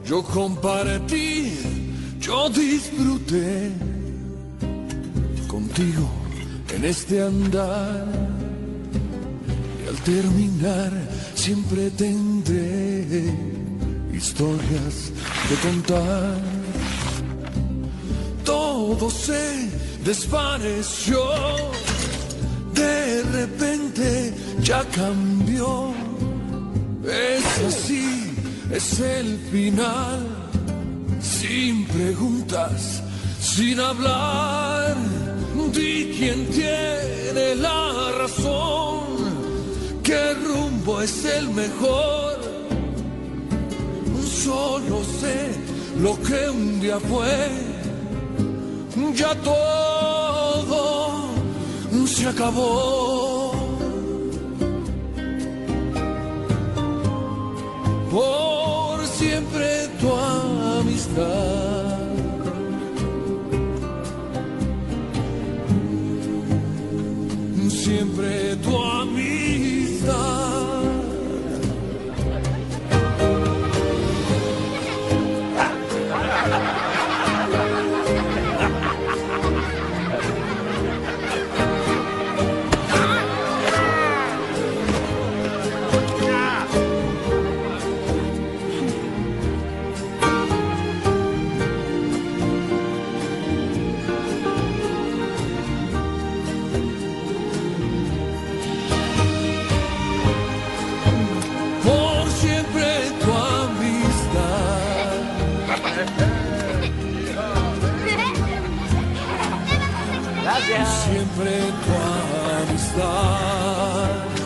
Yo compartí, yo disfruté contigo en este andar. Y al terminar siempre tendré historias de contar. Todo se desvaneció, de repente ya cambió. Es así, es el final, sin preguntas, sin hablar. Di quién tiene la razón, qué rumbo es el mejor. Solo sé lo que un día fue, ya todo se acabó. Por siempre tu amistad. Siempre tu amistad. Siempre tu amistad.